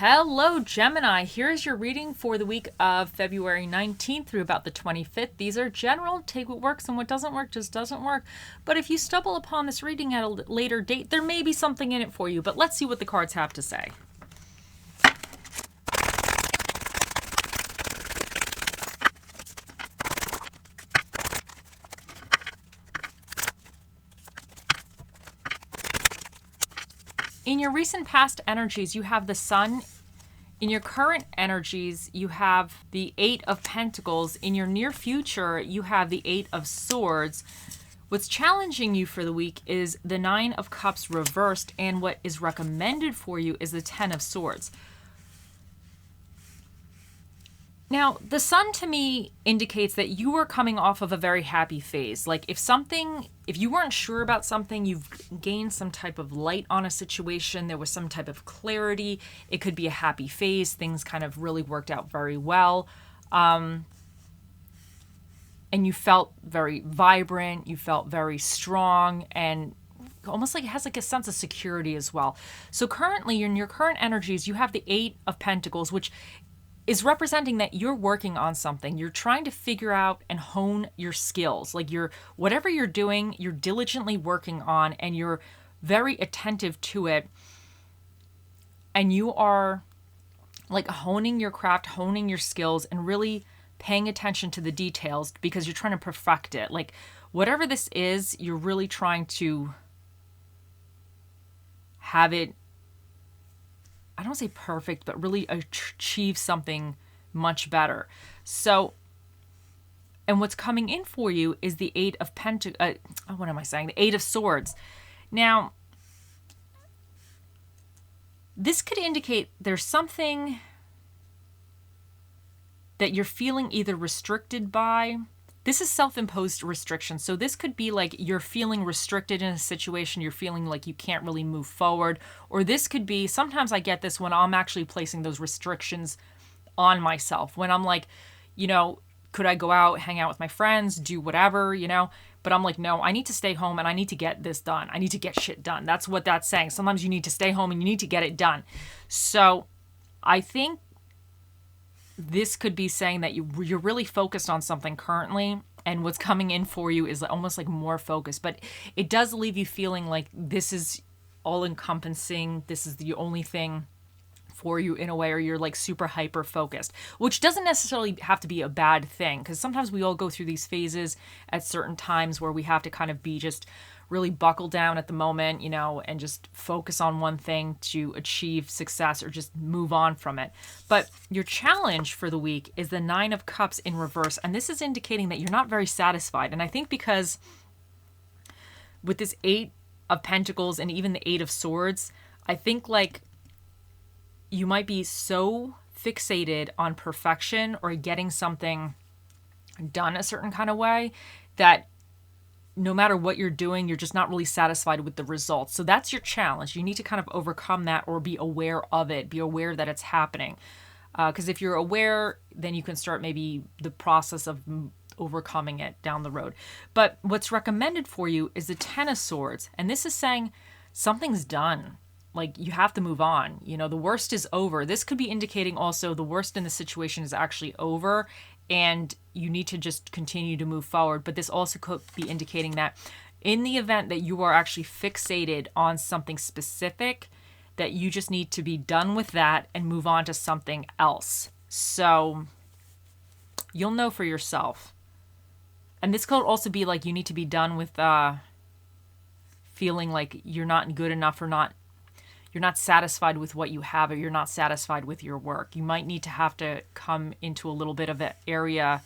Hello, Gemini. Here's your reading for the week of February 19th through about the 25th. These are general. Take what works and what doesn't work just doesn't work. But if you stumble upon this reading at a later date, there may be something in it for you. But let's see what the cards have to say. In your recent past energies, you have the Sun. In your current energies, you have the Eight of Pentacles. In your near future, you have the Eight of Swords. What's challenging you for the week is the Nine of Cups reversed, and what is recommended for you is the Ten of Swords. Now, the Sun to me indicates that you are coming off of a very happy phase. Like if you weren't sure about something, you've gained some type of light on a situation, there was some type of clarity, it could be a happy phase, things kind of really worked out very well. And you felt very vibrant, you felt very strong, and almost like it has like a sense of security as well. So currently, in your current energies, you have the Eight of Pentacles, which is representing that you're working on something. You're trying to figure out and hone your skills. Like whatever you're doing, you're diligently working on and you're very attentive to it. And you are like honing your craft, honing your skills, and really paying attention to the details because you're trying to perfect it. Like whatever this is, you're really trying to have it, I don't say perfect, but really achieve something much better. So, and what's coming in for you is the Eight of Pentacles. What am I saying? The Eight of Swords. Now, this could indicate there's something that you're feeling either restricted by. This is self-imposed restriction. So this could be like you're feeling restricted in a situation, you're feeling like you can't really move forward. Or this could be, sometimes I get this when I'm actually placing those restrictions on myself. When I'm like, could I go out, hang out with my friends, do whatever, But I'm like, no, I need to stay home and I need to get this done. I need to get shit done. That's what that's saying. Sometimes you need to stay home and you need to get it done. So I think this could be saying that you're really focused on something currently, and what's coming in for you is almost like more focus. But it does leave you feeling like this is all-encompassing. This is the only thing for you in a way, or you're like super hyper-focused, which doesn't necessarily have to be a bad thing, because sometimes we all go through these phases at certain times where we have to kind of be just really buckle down at the moment, and just focus on one thing to achieve success or just move on from it. But your challenge for the week is the Nine of Cups in reverse. And this is indicating that you're not very satisfied. And I think because with this Eight of Pentacles and even the Eight of Swords, I think like you might be so fixated on perfection or getting something done a certain kind of way that no matter what you're doing, you're just not really satisfied with the results. So that's your challenge. You need to kind of overcome that or be aware of it, be aware that it's happening. Because if you're aware, then you can start maybe the process of overcoming it down the road. But what's recommended for you is the Ten of Swords. And this is saying something's done. Like you have to move on. The worst is over. This could be indicating also the worst in the situation is actually over, and you need to just continue to move forward. But this also could be indicating that in the event that you are actually fixated on something specific, that you just need to be done with that and move on to something else. So you'll know for yourself. And this could also be like you need to be done with feeling like you're not good enough, or you're not satisfied with what you have, or you're not satisfied with your work. You might need to have to come into a little bit of an area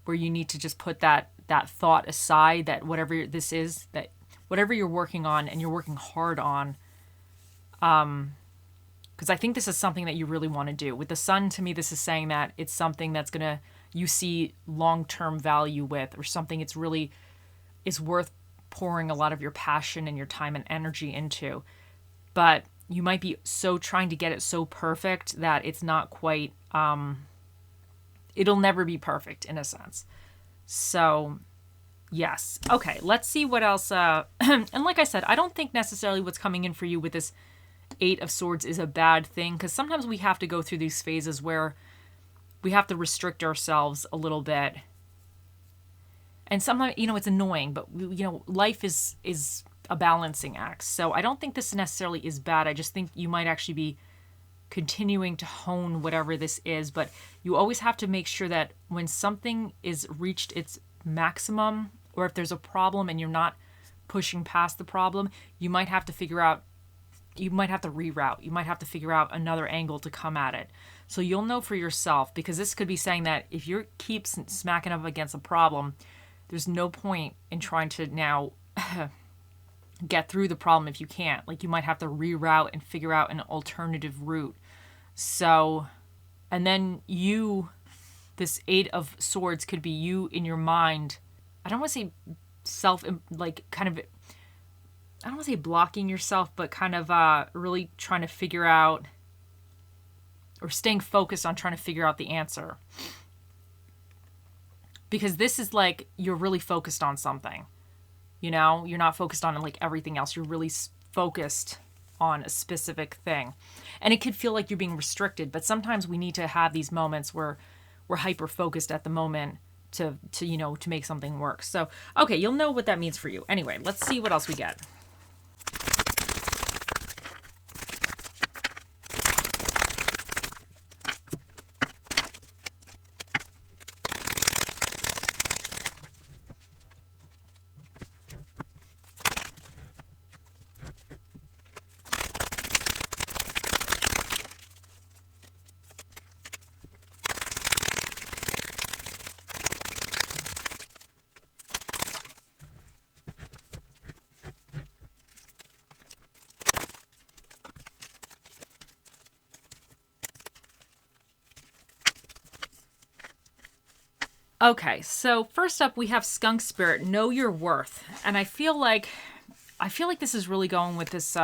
where you need to just put that thought aside, that whatever this is, that whatever you're working on and you're working hard on, because I think this is something that you really want to do. With the Sun, to me, this is saying that it's something that's you see long-term value with, or something it's really is worth pouring a lot of your passion and your time and energy into. But you might be so trying to get it so perfect that it's not quite, it'll never be perfect in a sense. So yes. Okay. Let's see what else. And like I said, I don't think necessarily what's coming in for you with this Eight of Swords is a bad thing, because sometimes we have to go through these phases where we have to restrict ourselves a little bit. And sometimes, it's annoying, but, life is a balancing act. So I don't think this necessarily is bad. I just think you might actually be continuing to hone whatever this is. But you always have to make sure that when something is reached its maximum, or if there's a problem and you're not pushing past the problem, you might have to reroute. You might have to figure out another angle to come at it. So you'll know for yourself, because this could be saying that if you keep smacking up against a problem, there's no point in trying to now get through the problem if you can't. Like, you might have to reroute and figure out an alternative route. So, and then this Eight of Swords could be you in your mind. I don't want to say I don't want to say blocking yourself, but kind of really trying to figure out, or staying focused on trying to figure out the answer. Because this is like, you're really focused on something. You're not focused on like everything else. You're really focused on a specific thing. And it could feel like you're being restricted, but sometimes we need to have these moments where we're hyper focused at the moment to make something work. So, okay, you'll know what that means for you. Anyway, let's see what else we get. Okay, so first up we have Skunk Spirit, Know Your Worth. And I feel like this is really going with this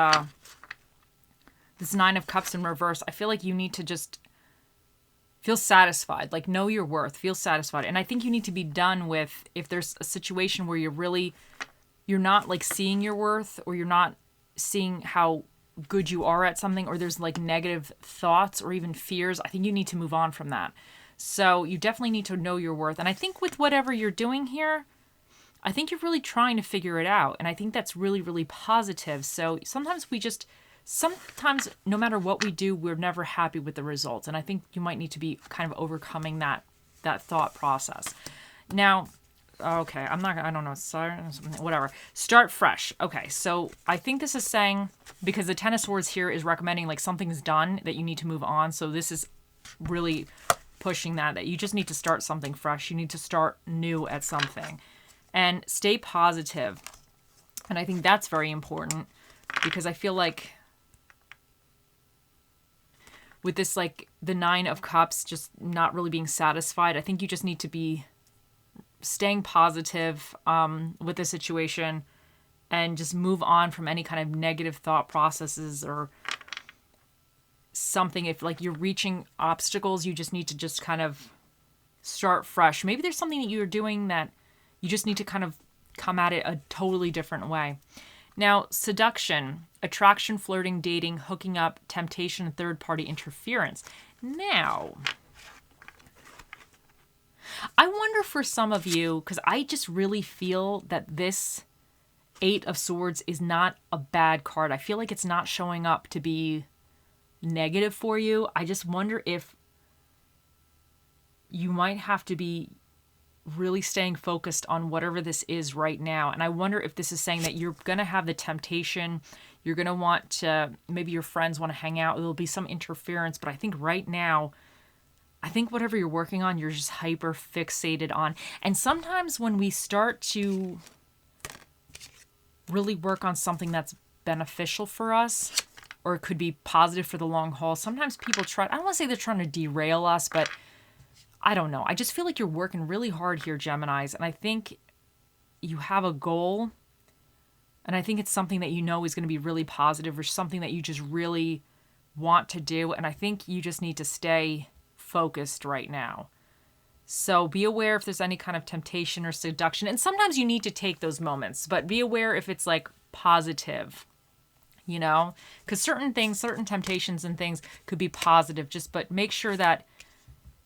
this Nine of Cups in reverse. I feel like you need to just feel satisfied, like know your worth, feel satisfied. And I think you need to be done with, if there's a situation where you're not like seeing your worth, or you're not seeing how good you are at something, or there's like negative thoughts or even fears, I think you need to move on from that. So you definitely need to know your worth. And I think with whatever you're doing here, I think you're really trying to figure it out. And I think that's really, really positive. So sometimes no matter what we do, we're never happy with the results. And I think you might need to be kind of overcoming that thought process. Now, okay, I don't know, sorry, whatever. Start fresh. Okay, so I think this is saying, because the Ten of Swords here is recommending like something's done that you need to move on. So this is really pushing that you just need to start something fresh. You need to start new at something and stay positive. And I think that's very important, because I feel like with this, like the Nine of Cups, just not really being satisfied, I think you just need to be staying positive with the situation and just move on from any kind of negative thought processes or something. If like you're reaching obstacles, you just need to just kind of start fresh. Maybe there's something that you're doing that you just need to kind of come at it a totally different way. Now, seduction, attraction, flirting, dating, hooking up, temptation, and third-party interference. Now, I wonder for some of you, because I just really feel that this Eight of Swords is not a bad card. I feel like it's not showing up to be negative for you. I just wonder if you might have to be really staying focused on whatever this is right now. And I wonder if this is saying that you're going to have the temptation, you're going to want to, maybe your friends want to hang out, there'll be some interference, but I think right now, I think whatever you're working on, you're just hyper fixated on. And sometimes when we start to really work on something that's beneficial for us, or it could be positive for the long haul, sometimes people I don't want to say they're trying to derail us, but I don't know. I just feel like you're working really hard here, Geminis, and I think you have a goal, and I think it's something that you know is going to be really positive, or something that you just really want to do, and I think you just need to stay focused right now. So be aware if there's any kind of temptation or seduction, and sometimes you need to take those moments, but be aware if it's like positive. you know, because certain things, certain temptations and things could be positive, but make sure that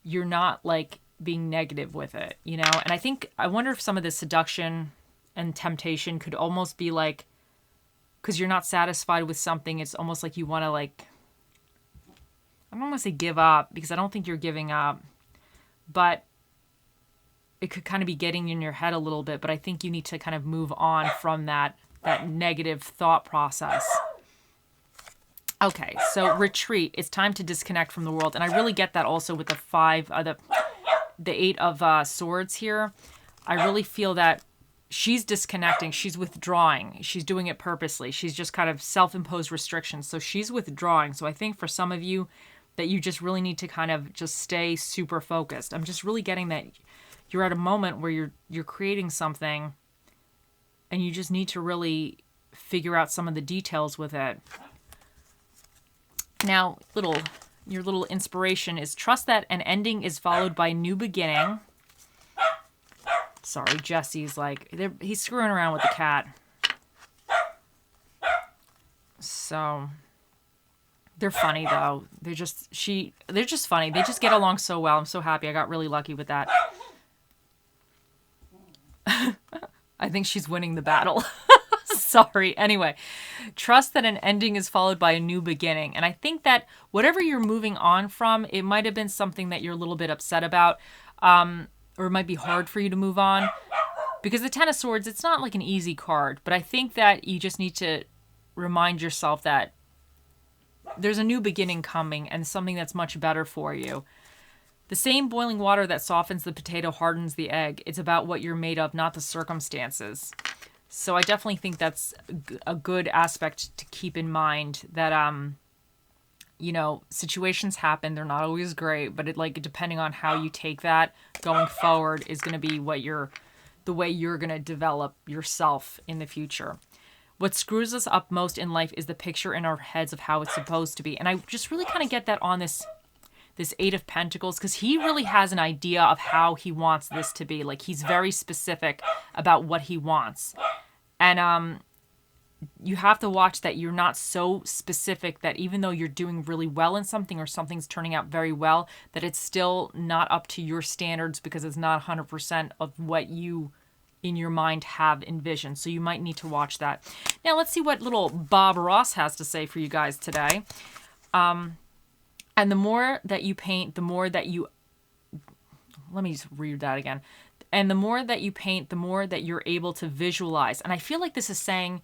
you're not like being negative with it, you know. And I wonder if some of the seduction and temptation could almost be like, because you're not satisfied with something, it's almost like you want to like, I don't want to say give up, because I don't think you're giving up, but it could kind of be getting in your head a little bit. But I think you need to kind of move on from that negative thought process. Okay, so retreat. It's time to disconnect from the world. And I really get that also with the Eight of Swords here. I really feel that she's disconnecting. She's withdrawing. She's doing it purposely. She's just kind of self-imposed restrictions. So she's withdrawing. So I think for some of you that you just really need to kind of just stay super focused. I'm just really getting that you're at a moment where you're creating something and you just need to really figure out some of the details with it. Now, your little inspiration is trust that an ending is followed by a new beginning. Sorry, Jesse's like, he's screwing around with the cat. So, they're funny though. They're just funny. They just get along so well. I'm so happy. I got really lucky with that. I think she's winning the battle. Sorry. Anyway, trust that an ending is followed by a new beginning. And I think that whatever you're moving on from, it might have been something that you're a little bit upset about, or it might be hard for you to move on. Because the Ten of Swords, it's not like an easy card. But I think that you just need to remind yourself that there's a new beginning coming and something that's much better for you. The same boiling water that softens the potato hardens the egg. It's about what you're made of, not the circumstances. So I definitely think that's a good aspect to keep in mind, that, you know, situations happen. They're not always great, but depending on how you take that going forward is going to be the way you're going to develop yourself in the future. What screws us up most in life is the picture in our heads of how it's supposed to be. And I just really kind of get that on this Eight of Pentacles, because he really has an idea of how he wants this to be. Like, he's very specific about what he wants. And you have to watch that you're not so specific that even though you're doing really well in something or something's turning out very well, that it's still not up to your standards because it's not 100% of what you in your mind have envisioned. So you might need to watch that. Now let's see what little Bob Ross has to say for you guys today. And the more that you paint, the more that you... Let me just read that again. And the more that you paint, the more that you're able to visualize. And I feel like this is saying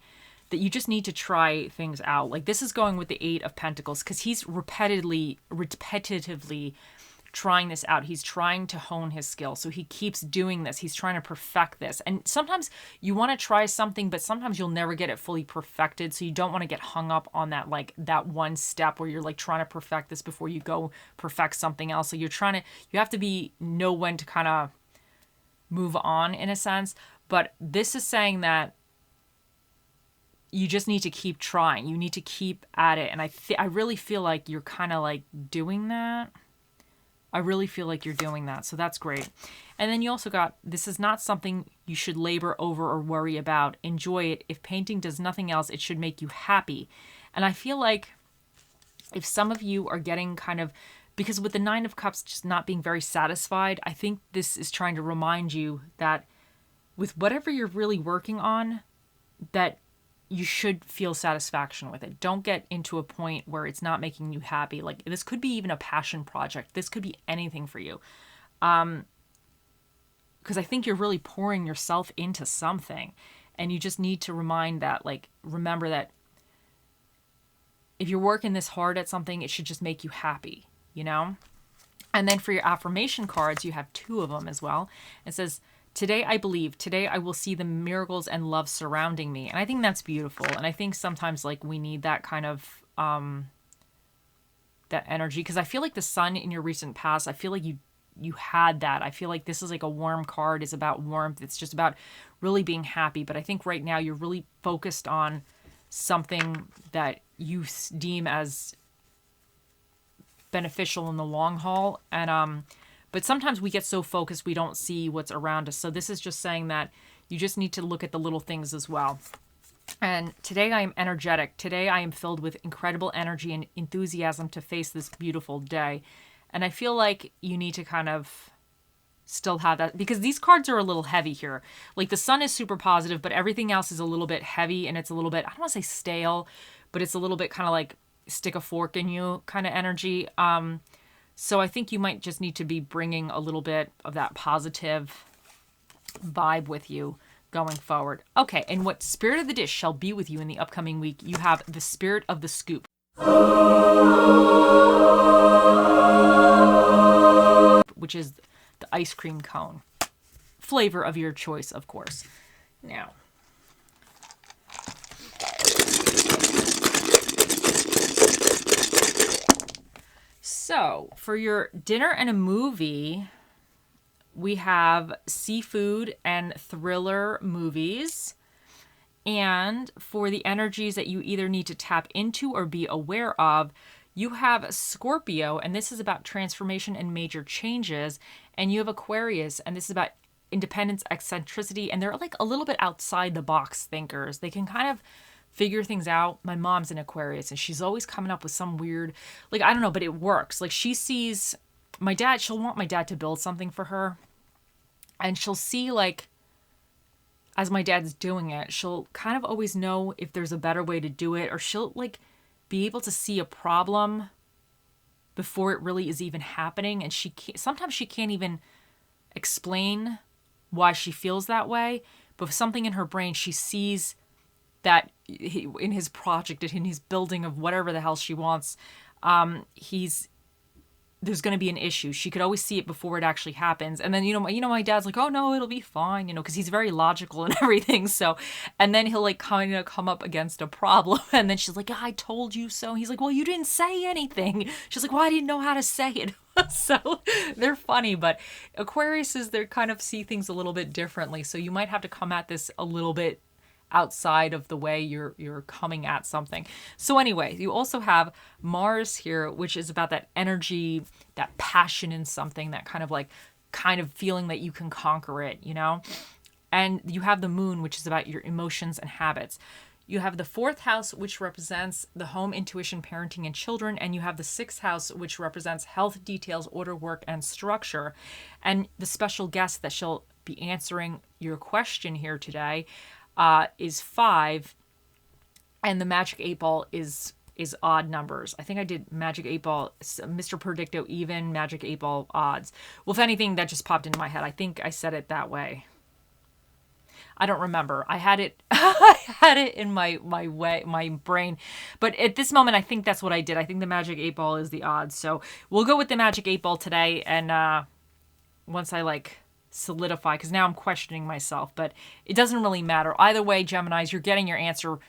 that you just need to try things out. Like, this is going with the Eight of Pentacles, because he's repetitively trying this out. He's trying to hone his skill. So he keeps doing this. He's trying to perfect this. And sometimes you want to try something, but sometimes you'll never get it fully perfected. So you don't want to get hung up on that, like that one step where you're like trying to perfect this before you go perfect something else. So you have to know when to kind of move on, in a sense. But this is saying that you just need to keep trying. You need to keep at it. And I really feel like you're kind of like doing that. I really feel like you're doing that. So that's great. And then you also got, this is not something you should labor over or worry about. Enjoy it. If painting does nothing else, it should make you happy. And I feel like if some of you are getting kind of, because with the Nine of Cups just not being very satisfied, I think this is trying to remind you that with whatever you're really working on, that you should feel satisfaction with it. Don't get into a point where it's not making you happy. Like, this could be even a passion project. This could be anything for you. Because I think you're really pouring yourself into something. And you just need to remember that if you're working this hard at something, it should just make you happy, you know? And then for your affirmation cards, you have two of them as well. It says, today I believe, today I will see the miracles and love surrounding me. And I think that's beautiful. And I think sometimes like we need that kind of, that energy. Because I feel like the sun in your recent past, I feel like you had that. I feel like this is like a warm card. It's about warmth. It's just about really being happy. But I think right now you're really focused on something that you deem as beneficial in the long haul. And, but sometimes we get so focused we don't see what's around us. So this is just saying that you just need to look at the little things as well. And today I am energetic. Today I am filled with incredible energy and enthusiasm to face this beautiful day. And I feel like you need to kind of still have that, because these cards are a little heavy here. Like the sun is super positive, but everything else is a little bit heavy, and it's a little bit, I don't want to say stale, but it's a little bit kind of like stick a fork in you kind of energy. So I think you might just need to be bringing a little bit of that positive vibe with you going forward. Okay, and what spirit of the dish shall be with you in the upcoming week? You have the spirit of the scoop, which is the ice cream cone. Flavor of your choice, of course. Now, so for your dinner and a movie, we have seafood and thriller movies. And for the energies that you either need to tap into or be aware of, you have Scorpio, and this is about transformation and major changes. And you have Aquarius, and this is about independence, eccentricity, and they're like a little bit outside the box thinkers. They can kind of figure things out. My mom's an Aquarius, and she's always coming up with some weird, like, I don't know, but it works. Like she sees my dad, she'll want my dad to build something for her, and she'll see, like, as my dad's doing it, she'll kind of always know if there's a better way to do it, or she'll like be able to see a problem before it really is even happening. And sometimes she can't even explain why she feels that way, but something in her brain, she sees that in his project, in his building of whatever the hell she wants, there's going to be an issue. She could always see it before it actually happens. And then, my dad's like, oh no, it'll be fine, because he's very logical and everything. So, and then he'll like kind of come up against a problem. And then she's like, I told you so. He's like, well, you didn't say anything. She's like, well, I didn't know how to say it. So they're funny, but Aquariuses, they kind of see things a little bit differently. So you might have to come at this a little bit outside of the way you're coming at something. So anyway, you also have Mars here, which is about that energy, that passion in something, that kind of feeling that you can conquer it, And you have the Moon, which is about your emotions and habits. You have the 4th house, which represents the home, intuition, parenting, and children. And you have the 6th house, which represents health, details, order, work, and structure. And the special guest that shall be answering your question here today is 5, and the magic 8 ball is odd numbers. I think I did magic 8 ball, Mr. Predicto even, magic 8 ball odds. Well, if anything, that just popped into my head. I think I said it that way. I don't remember. I had it in my brain. But at this moment, I think that's what I did. I think the magic 8 ball is the odds. So we'll go with the magic 8 ball today. And once I solidify, because now I'm questioning myself, but it doesn't really matter. Either way, Geminis, you're getting your answer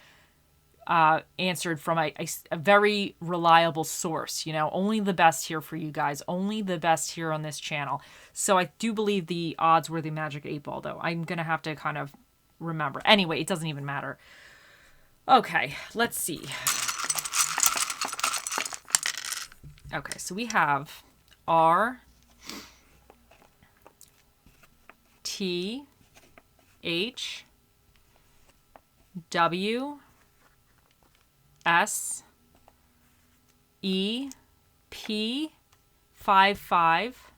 answered from a very reliable source. Only the best here for you guys. Only the best here on this channel. So I do believe the odds were the magic 8 ball, though. I'm going to have to kind of remember. Anyway, it doesn't even matter. Okay, let's see. Okay, so we have R, T, H, W, S, E, P, 5.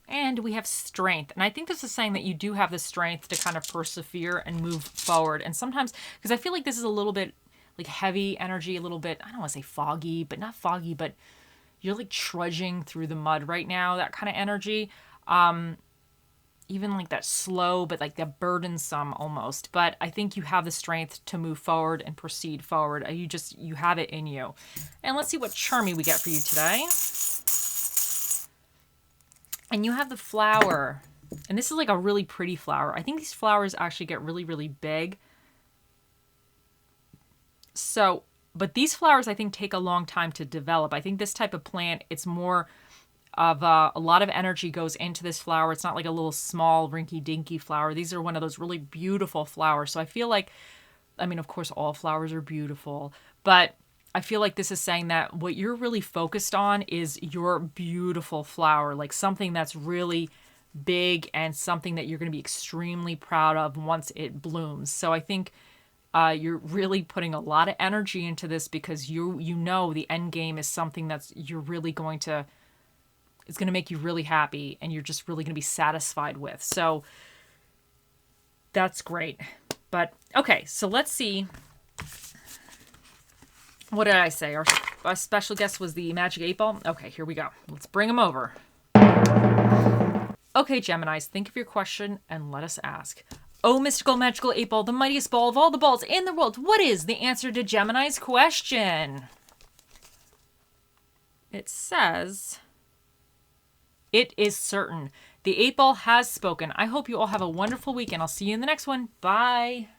And we have strength. And I think this is saying that you do have the strength to kind of persevere and move forward. And sometimes, because I feel like this is a little bit like heavy energy, a little bit, I don't want to say foggy, but not foggy, but you're like trudging through the mud right now, that kind of energy. Even like that slow, but like that burdensome almost. But I think you have the strength to move forward and proceed forward. You have it in you. And let's see what charmy we get for you today. And you have the flower. And this is like a really pretty flower. I think these flowers actually get really, really big. So, but these flowers I think take a long time to develop. I think this type of plant, it's more of a lot of energy goes into this flower. It's not like a little small rinky-dinky flower. These are one of those really beautiful flowers. So I feel like, I mean, of course, all flowers are beautiful, but I feel like this is saying that what you're really focused on is your beautiful flower, like something that's really big and something that you're going to be extremely proud of once it blooms. So I think you're really putting a lot of energy into this because you know the end game is something that's you're really going to, it's going to make you really happy and you're just really going to be satisfied with. So that's great. But okay, so let's see. What did I say? Our special guest was the Magic 8 Ball. Okay, here we go. Let's bring him over. Okay, Geminis, think of your question and let us ask. Oh, mystical, magical 8 Ball, the mightiest ball of all the balls in the world. What is the answer to Gemini's question? It says, it is certain. The 8 Ball has spoken. I hope you all have a wonderful week, and I'll see you in the next one. Bye.